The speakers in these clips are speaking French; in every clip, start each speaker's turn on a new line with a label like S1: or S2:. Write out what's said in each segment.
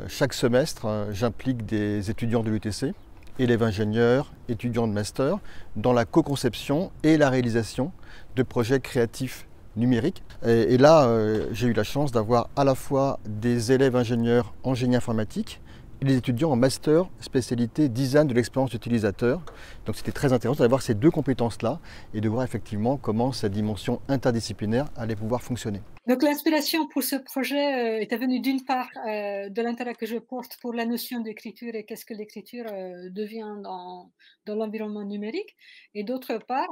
S1: Chaque semestre, j'implique des étudiants de l'UTC, élèves ingénieurs, étudiants de master, dans la co-conception et la réalisation de projets créatifs numériques. Et là, j'ai eu la chance d'avoir à la fois des élèves ingénieurs en génie informatique et des étudiants en master spécialité design de l'expérience utilisateur. Donc c'était très intéressant d'avoir ces deux compétences-là et de voir effectivement comment cette dimension interdisciplinaire allait pouvoir fonctionner.
S2: Donc l'inspiration pour ce projet est venue d'une part de l'intérêt que je porte pour la notion d'écriture et qu'est-ce que l'écriture devient dans l'environnement numérique, et d'autre part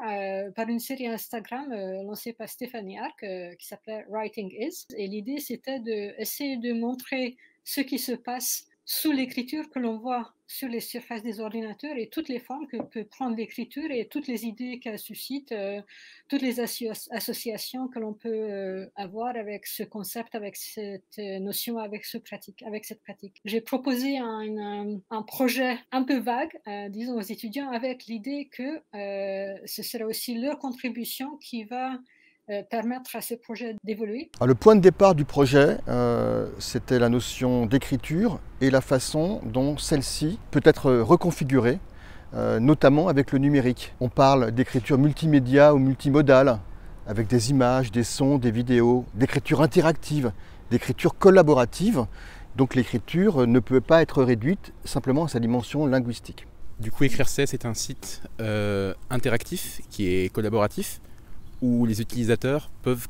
S2: par une série Instagram lancée par Stéphanie Arc qui s'appelait Writing Is. Et l'idée c'était d'essayer de montrer ce qui se passe sous l'écriture que l'on voit sur les surfaces des ordinateurs et toutes les formes que peut prendre l'écriture et toutes les idées qu'elle suscite, toutes les associations que l'on peut avoir avec ce concept, avec cette notion, avec cette pratique. J'ai proposé un projet un peu vague, disons aux étudiants, avec l'idée que ce sera aussi leur contribution qui va permettre à ce projet d'évoluer.
S1: Le point de départ du projet, c'était la notion d'écriture et la façon dont celle-ci peut être reconfigurée, notamment avec le numérique. On parle d'écriture multimédia ou multimodale, avec des images, des sons, des vidéos, d'écriture interactive, d'écriture collaborative. Donc l'écriture ne peut pas être réduite simplement à sa dimension linguistique.
S3: Du coup, Écrire c'est un site interactif qui est collaboratif, où les utilisateurs peuvent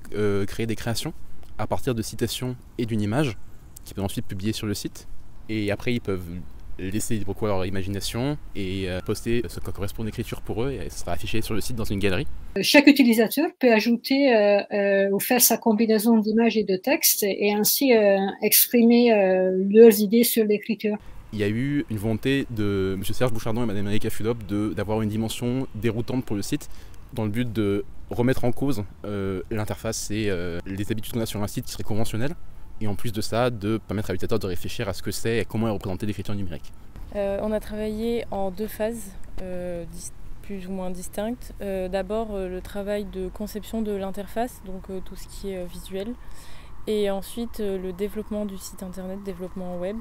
S3: créer des créations à partir de citations et d'une image qu'ils peuvent ensuite publier sur le site. Et après, ils peuvent laisser libre cours à leur imagination et poster ce qui correspond à l'écriture pour eux, et ça sera affiché sur le site dans une galerie.
S2: Chaque utilisateur peut ajouter ou faire sa combinaison d'images et de textes et ainsi exprimer leurs idées sur l'écriture.
S3: Il y a eu une volonté de M. Serge Bouchardon et Mme Erika Fudop d'avoir une dimension déroutante pour le site, dans le but de remettre en cause l'interface et les habitudes qu'on a sur un site qui serait conventionnel, et en plus de ça, de permettre à l'utilisateur de réfléchir à ce que c'est et comment est représentée l'écriture numérique.
S4: On a travaillé en deux phases plus ou moins distinctes. D'abord le travail de conception de l'interface, donc tout ce qui est visuel, et ensuite le développement du site internet, développement web.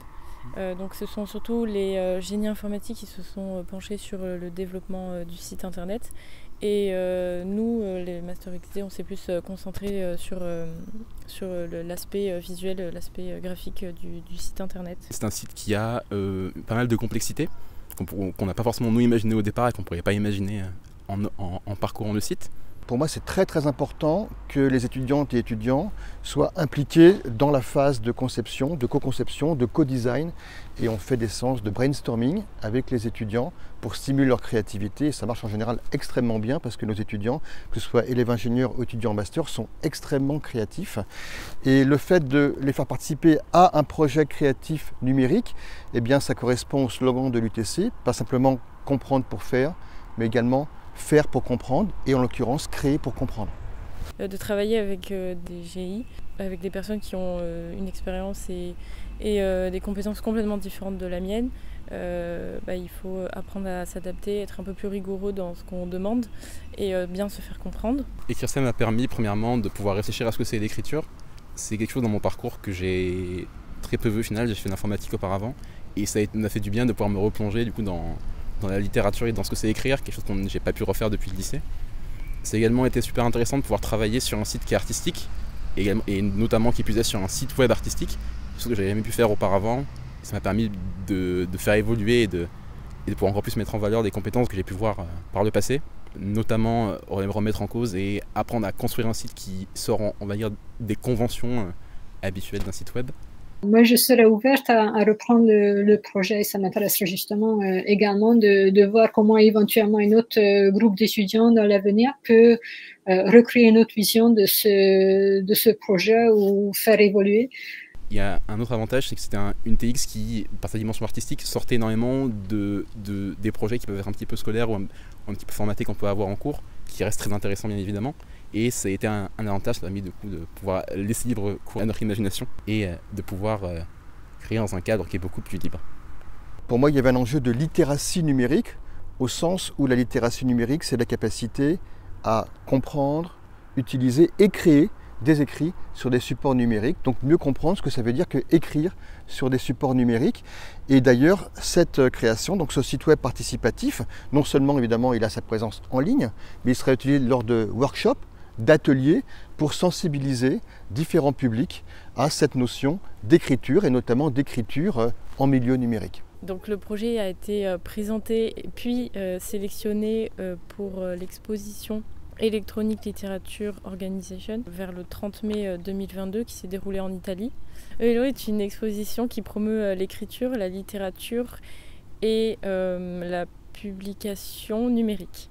S4: Donc ce sont surtout les génies informatiques qui se sont penchés sur le développement du site internet, et nous, les Master XD, on s'est plus concentré sur l'aspect visuel, l'aspect graphique du site internet.
S3: C'est un site qui a pas mal de complexité qu'on n'a pas forcément nous imaginé au départ et qu'on ne pourrait pas imaginer en parcourant le site.
S1: Pour moi, c'est très très important que les étudiantes et étudiants soient impliqués dans la phase de conception, de co-conception, de co-design. Et on fait des séances de brainstorming avec les étudiants pour stimuler leur créativité. Et ça marche en général extrêmement bien parce que nos étudiants, que ce soit élèves ingénieurs ou étudiants en master, sont extrêmement créatifs. Et le fait de les faire participer à un projet créatif numérique, eh bien, ça correspond au slogan de l'UTC, pas simplement comprendre pour faire, mais également faire pour comprendre, et en l'occurrence créer pour comprendre.
S4: De travailler avec des GI, avec des personnes qui ont une expérience et des compétences complètement différentes de la mienne, il faut apprendre à s'adapter, être un peu plus rigoureux dans ce qu'on demande et bien se faire comprendre.
S3: Écrire ça m'a permis premièrement de pouvoir réfléchir à ce que c'est l'écriture. C'est quelque chose dans mon parcours que j'ai très peu vu au final. J'ai fait de l'informatique auparavant et ça m'a fait du bien de pouvoir me replonger du coup dans la littérature et dans ce que c'est écrire, quelque chose que j'ai pas pu refaire depuis le lycée. Ça a également été super intéressant de pouvoir travailler sur un site qui est artistique, et notamment qui puisait sur un site web artistique, chose que j'avais jamais pu faire auparavant. Ça m'a permis de faire évoluer et de pouvoir encore plus mettre en valeur des compétences que j'ai pu voir par le passé, notamment remettre en cause et apprendre à construire un site qui sort, on va dire, des conventions habituelles d'un site web.
S2: Moi, je serais ouverte à reprendre le projet. Ça m'intéresserait justement également de voir comment éventuellement un autre groupe d'étudiants dans l'avenir peut recréer une autre vision de ce projet ou faire évoluer.
S3: Il y a un autre avantage, c'est que c'était une TX qui, par sa dimension artistique, sortait énormément des projets qui peuvent être un petit peu scolaires ou un petit peu formatés qu'on peut avoir en cours, qui restent très intéressants bien évidemment. Et ça a été un avantage, ça a permis de pouvoir laisser libre cours à notre imagination et de pouvoir créer dans un cadre qui est beaucoup plus libre.
S1: Pour moi, il y avait un enjeu de littératie numérique au sens où la littératie numérique, c'est la capacité à comprendre, utiliser et créer des écrits sur des supports numériques, donc mieux comprendre ce que ça veut dire que écrire sur des supports numériques. Et d'ailleurs, cette création, donc ce site web participatif, non seulement évidemment il a sa présence en ligne, mais il sera utilisé lors de workshops, d'ateliers pour sensibiliser différents publics à cette notion d'écriture et notamment d'écriture en milieu numérique.
S4: Donc le projet a été présenté puis sélectionné pour l'exposition Electronic Literature Organization vers le 30 mai 2022 qui s'est déroulée en Italie. ELO est une exposition qui promeut l'écriture, la littérature et la publication numérique.